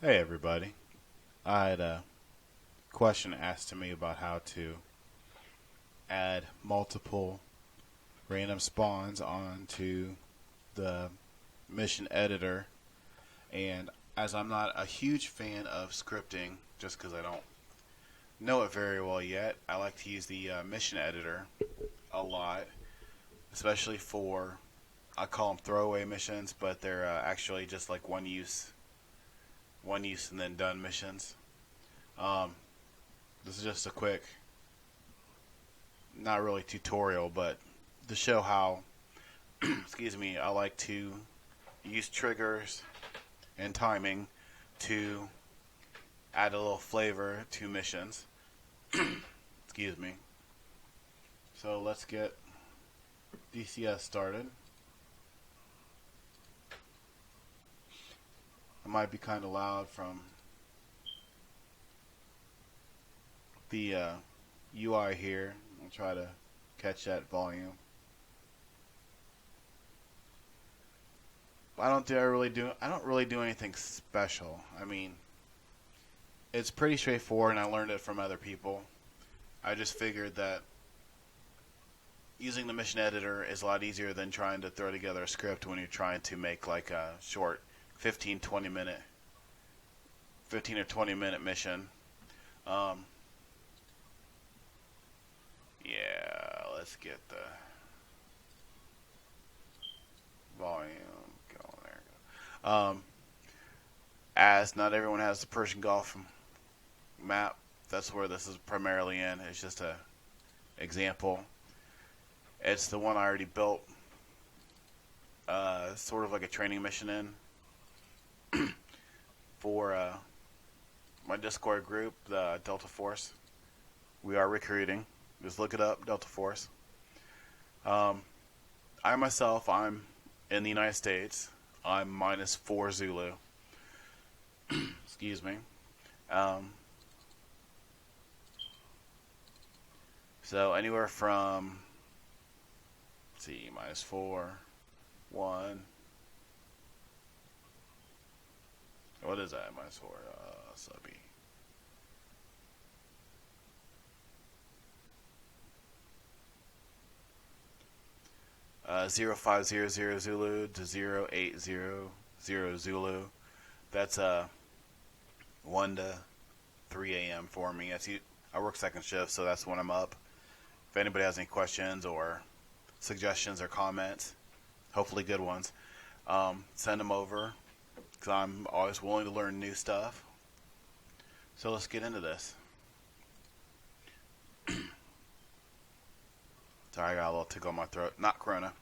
Hey everybody. I had a question asked to me about how to add multiple random spawns onto the mission editor. And as I'm not a huge fan of scripting, just because I don't know it very well yet, I like to use the mission editor a lot, especially for, I call them throwaway missions, but they're actually just like one use and then done missions. Um, this is just a quick, not really tutorial, but to show how, excuse me, I like to use triggers and timing to add a little flavor to missions. Excuse me. So let's get DCS started. It might be kind of loud from the UI here. I'll try to catch that volume. I don't really do anything special. I mean, it's pretty straightforward, and I learned it from other people. I just figured that using the mission editor is a lot easier than trying to throw together a script when you're trying to make like a short 15 or 20 minute mission. Yeah, let's get the volume going there. As not everyone has the Persian Gulf map, that's where this is primarily in. It's just a example. It's the one I already built, sort of like a training mission in for my Discord group, the Delta Force. We are recruiting. Just look it up, Delta Force. I myself, I'm in the United States. I'm -4 Zulu. Excuse me. So anywhere from, let's see, -4, 1. What is that? -4. Subby. 0500 Zulu to 0800 Zulu. That's 1 to 3 a.m. for me. I work second shift, so that's when I'm up. If anybody has any questions or suggestions or comments, hopefully good ones, send them over, because I'm always willing to learn new stuff. So let's get into this. Sorry, I got a little tickle in my throat. Not Corona.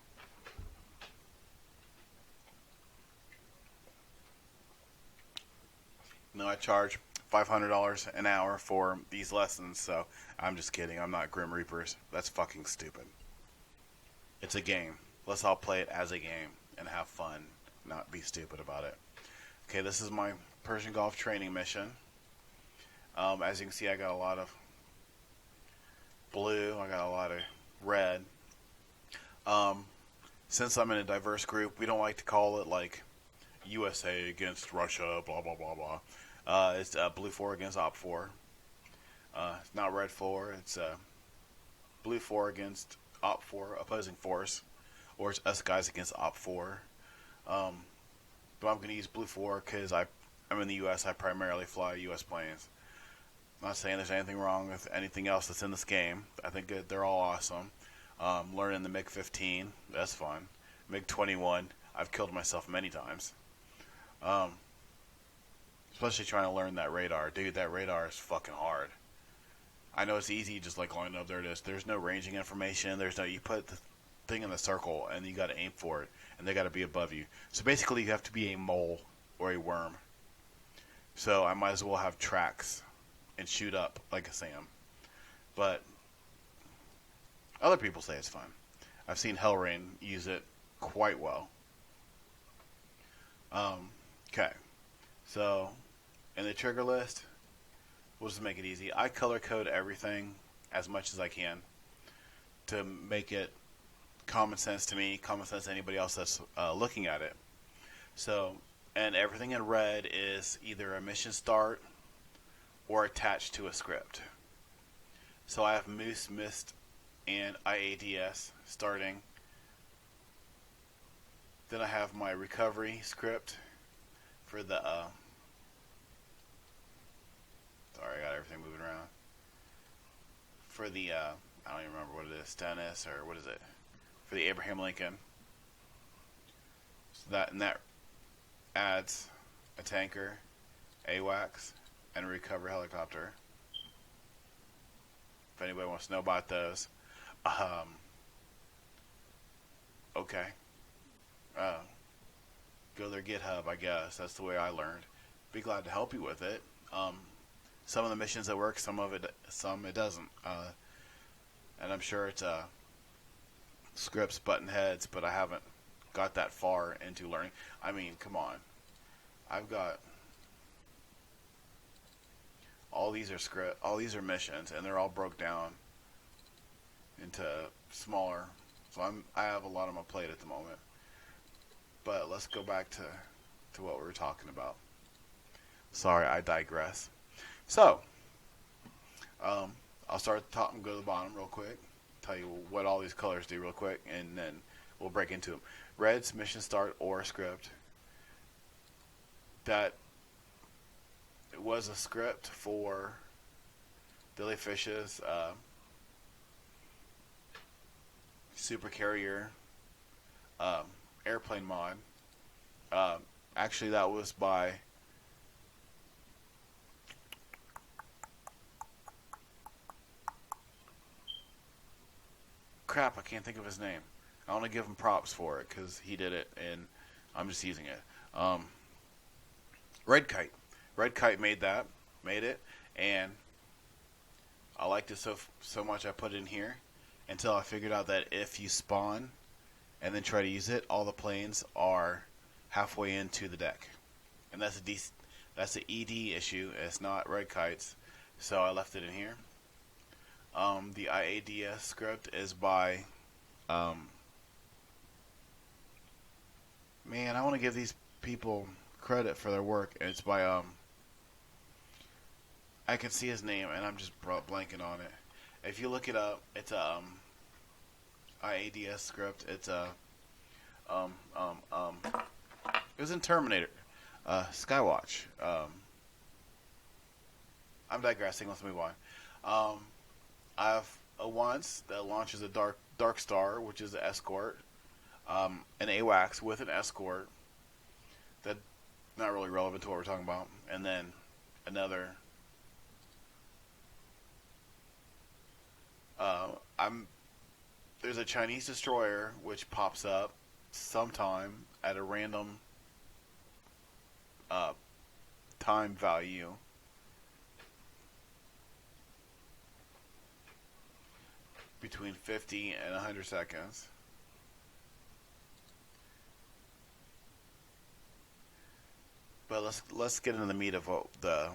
No, I charge $500 an hour for these lessons, so I'm just kidding. I'm not Grim Reapers. That's fucking stupid. It's a game. Let's all play it as a game and have fun, not be stupid about it. Okay, this is my Persian Gulf training mission. As you can see, I got a lot of blue. I got a lot of red. Since I'm in a diverse group, we don't like to call it like USA against Russia, blah blah blah blah. It's blue 4 against op 4. It's not red 4. It's blue 4 against op 4 opposing force, or it's us guys against op 4. But I'm going to use blue 4 because I'm in the U.S. I primarily fly U.S. planes. I'm not saying there's anything wrong with anything else that's in this game. I think they're all awesome. Learning the MiG-15, that's fun. MiG-21, I've killed myself many times. Especially trying to learn that radar. Dude, that radar is fucking hard. I know it's easy, just like, oh no, there it is. There's no ranging information. You put the thing in the circle and you got to aim for it, and they got to be above you. So basically, you have to be a mole or a worm. So I might as well have tracks and shoot up like a Sam. But other people say it's fun. I've seen Hellrain use it quite well. Okay, so in the trigger list, we'll just make it easy. I color code everything as much as I can to make it common sense to me, common sense to anybody else that's looking at it. So and everything in red is either a mission start or attached to a script. So I have Moose, Mist, and IADS starting. Then I have my recovery script for the sorry, I got everything moving around. For the I don't even remember what it is, Dennis, or what is it? For the Abraham Lincoln. So that adds a tanker, AWACS, and a recovery helicopter. If anybody wants to know about those. Okay. Go to their GitHub, I guess. That's the way I learned. Be glad to help you with it. Some of the missions that work, some it doesn't. And I'm sure it's scripts, button heads, but I haven't got that far into learning. I mean, come on. I've got all these are missions, and they're all broke down into smaller. So I have a lot on my plate at the moment. But let's go back to what we were talking about. Sorry, I digress. So, I'll start at the top and go to the bottom real quick. Tell you what all these colors do real quick, and then we'll break into them. Red's mission start or script. That it was a script for Billy Fish's super carrier airplane mod. Actually, that was by crap. I can't think of his name. I want to give him props for it because he did it, and I'm just using it. Red Kite. Red Kite made it, and I liked it so much I put it in here until I figured out that if you spawn and then try to use it, all the planes are halfway into the deck, and that's an ED issue. It's not Red Kite's, so I left it in here. The IADS script is by man, I want to give these people credit for their work, and it's by I can see his name and I'm just blanking on it. If you look it up, it's a IADS script. It's a it was in Terminator, Skywatch. I'm digressing. Let's move on. I have a once that launches a Dark Star, which is an escort, an AWACS with an escort. That not really relevant to what we're talking about. And then another. There's a Chinese destroyer which pops up sometime at a random time value. Between 50 and 100 seconds. But let's get into the meat of the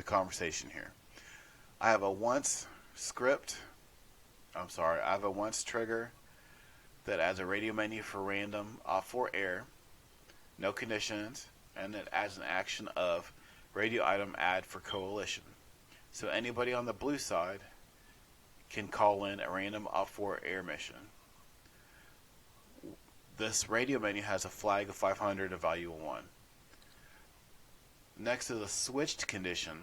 conversation here. I have a once trigger that adds a radio menu for random off-4 air, no conditions, and it adds an action of radio item add for coalition. So anybody on the blue side can call in a random off-4 air mission. This radio menu has a flag of 500, a value of 1. Next to the switched condition,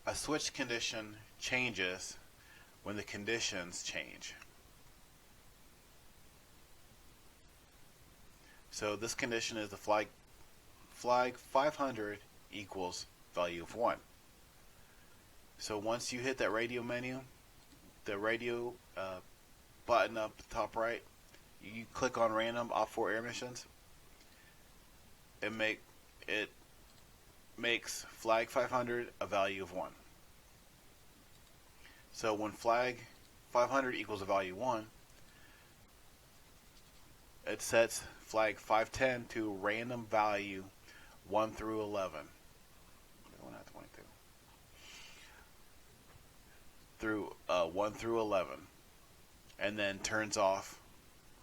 a switched condition changes when the conditions change. So this condition is the flag 500 equals value of 1. So once you hit that radio menu, the radio button up the top right, you click on random off-4 air missions. It makes flag 500 a value of 1. So when flag 500 equals a value 1, it sets flag 510 to random value 1 through 11. Through 1 through 11, and then turns off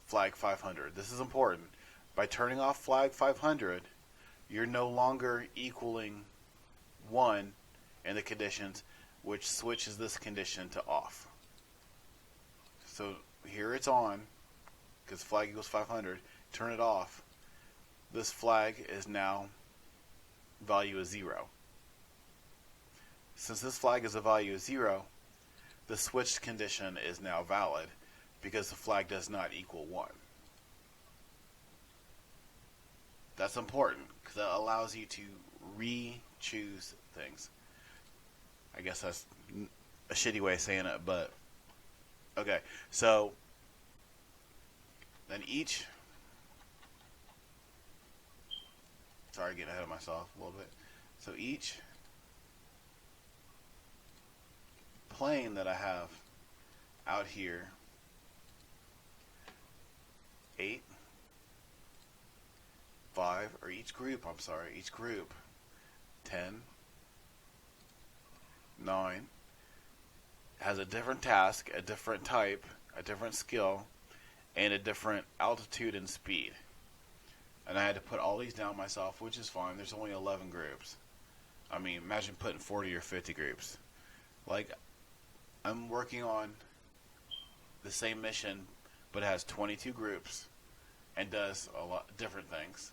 flag 500. This is important. By turning off flag 500, you're no longer equaling 1 in the conditions, which switches this condition to off. So here it's on, because flag equals 500. Turn it off. This flag is now, value is 0. Since this flag is a value of 0, the switched condition is now valid because the flag does not equal 1. That's important because that allows you to re-choose things. I guess that's a shitty way of saying it, but okay. So then each, sorry, getting ahead of myself a little bit. So each plane that I have out here, 8, 5, or each group, 10, 9, has a different task, a different type, a different skill, and a different altitude and speed. And I had to put all these down myself, which is fine. There's only 11 groups. I mean, imagine putting 40 or 50 groups. Like, I'm working on the same mission, but it has 22 groups and does a lot different things.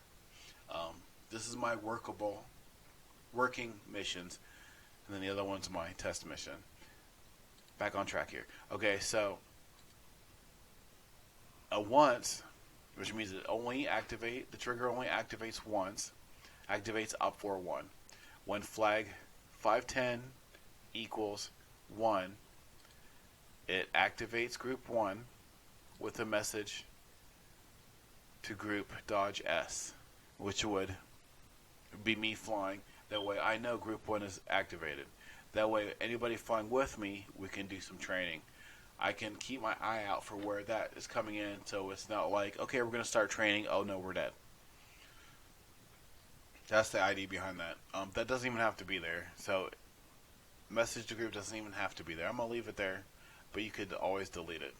This is my working missions, and then the other one's my test mission. Back on track here. Okay, so a once, which means it the trigger only activates once, activates up for 1. When flag 510 equals 1, it activates group 1 with a message to group Dodge S, which would be me flying. That way I know group 1 is activated. That way anybody flying with me, we can do some training. I can keep my eye out for where that is coming in, so it's not like, okay, we're going to start training, oh no, we're dead. That's the idea behind that. That doesn't even have to be there. So message to group doesn't even have to be there. I'm going to leave it there, but you could always delete it.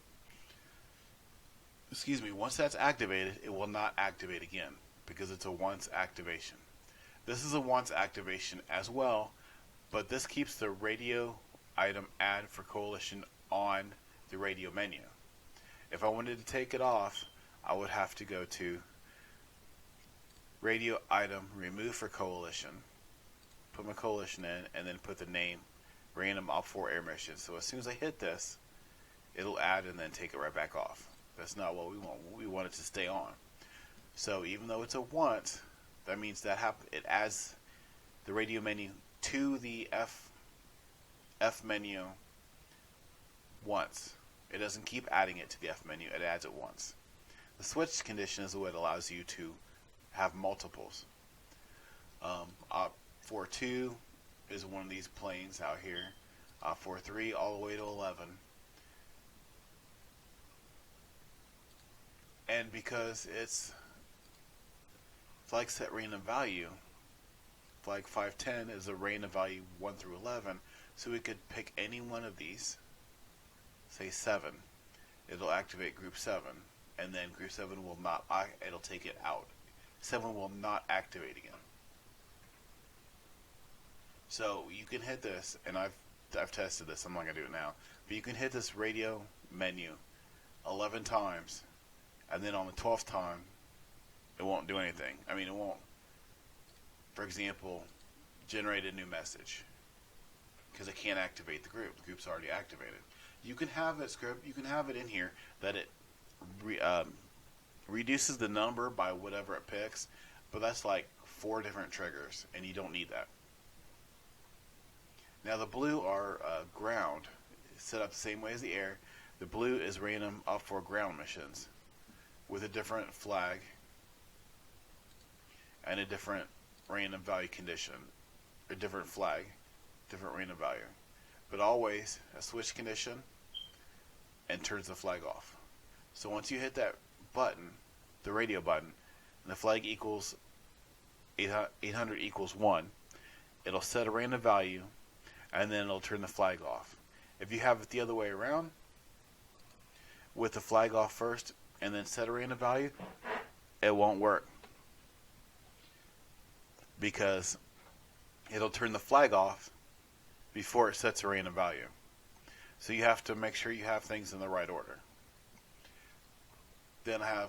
Excuse me, once that's activated, it will not activate again because it's a once activation. This is a once activation as well, but this keeps the radio item add for Coalition on the radio menu. If I wanted to take it off, I would have to go to radio item remove for Coalition, put my Coalition in, and then put the name random op 4 air mission. So as soon as I hit this, it'll add and then take it right back off. That's not what we want. We want it to stay on. So even though it's a once, that means that it adds the radio menu to the F menu once. It doesn't keep adding it to the F menu. It adds it once. The switch condition is what allows you to have multiples. Op 4-2 is one of these planes out here. Op 4-3 all the way to 11. And because it's flag set random value, flag 510 is a random value 1 through 11, so we could pick any one of these, say 7. It'll activate group 7, and then group 7 will not, it'll take it out. 7 will not activate again. So you can hit this, and I've tested this, I'm not going to do it now, but you can hit this radio menu 11 times, and then on the 12th time, it won't do anything. I mean, it won't, for example, generate a new message, because it can't activate the group. The group's already activated. You can have it script, you can have it in here that it reduces the number by whatever it picks, but that's like 4 different triggers, and you don't need that. Now the blue are ground, set up the same way as the air. The blue is random up for ground missions with a different flag and a different random value condition, a different flag, different random value, but always a switch condition and turns the flag off. So once you hit that button, the radio button, and the flag equals 800 equals 1, it'll set a random value, and then it'll turn the flag off. If you have it the other way around, with the flag off first and then set a random value, it won't work because it'll turn the flag off before it sets a random value. So you have to make sure you have things in the right order. Then I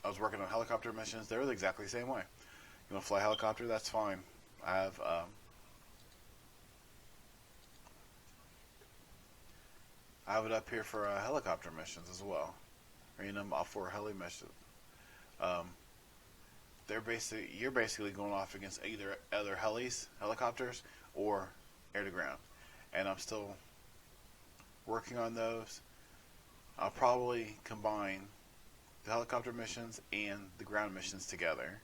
was working on helicopter missions. They were exactly the same way. You want to fly a helicopter? That's fine. I have it up here for helicopter missions as well. Random off-for heli mission. You're basically going off against either other helicopters, or air to ground. And I'm still working on those. I'll probably combine the helicopter missions and the ground missions together.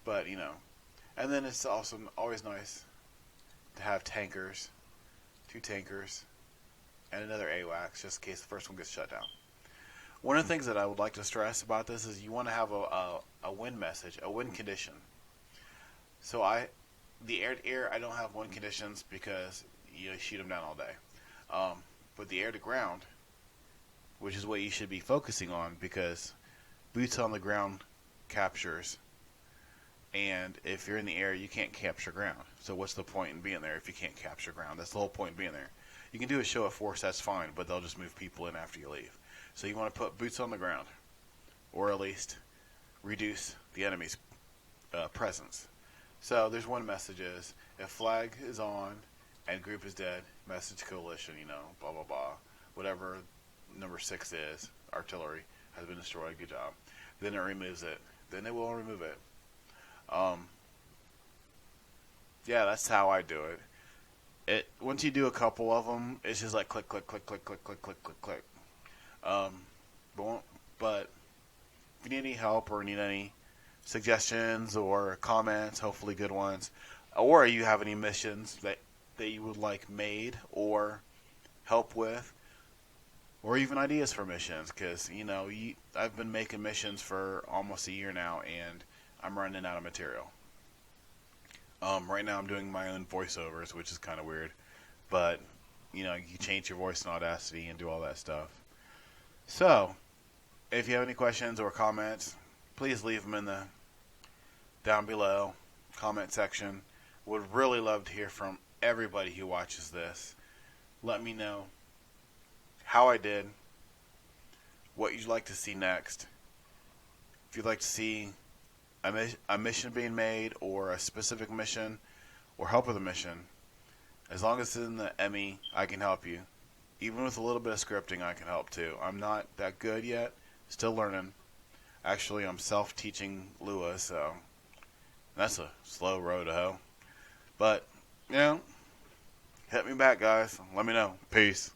But, and then it's also always nice to have tankers, 2 tankers, and another AWACS, just in case the first one gets shut down. One of the things that I would like to stress about this is you want to have a wind message, a wind condition. So the air-to-air, I don't have wind conditions because you shoot them down all day. But the air-to-ground, which is what you should be focusing on, because boots on the ground captures, and if you're in the air, you can't capture ground. So what's the point in being there if you can't capture ground? That's the whole point in being there. You can do a show of force, that's fine, but they'll just move people in after you leave. So you want to put boots on the ground, or at least reduce the enemy's presence. So there's one message is, if flag is on and group is dead, message coalition, blah, blah, blah. Whatever number 6 is, artillery, has been destroyed, good job. Then it removes it. Then it will remove it. Yeah, that's how I do it. Once you do a couple of them, it's just like click, click, click, click, click, click, click, click, click. But if you need any help or need any suggestions or comments, hopefully good ones, or you have any missions that you would like made or help with, or even ideas for missions, because I've been making missions for almost a year now and I'm running out of material. Right now I'm doing my own voiceovers, which is kind of weird, but you change your voice in Audacity and do all that stuff. So if you have any questions or comments, please leave them in the down below comment section. Would really love to hear from everybody who watches this. Let me know how I did, what you'd like to see next. If you'd like to see a mission being made, or a specific mission, or help with a mission, as long as it's in the ME, I can help you. Even with a little bit of scripting, I can help too. I'm not that good yet, still learning. Actually, I'm self-teaching Lua, so that's a slow road to hoe. But, hit me back, guys. Let me know. Peace.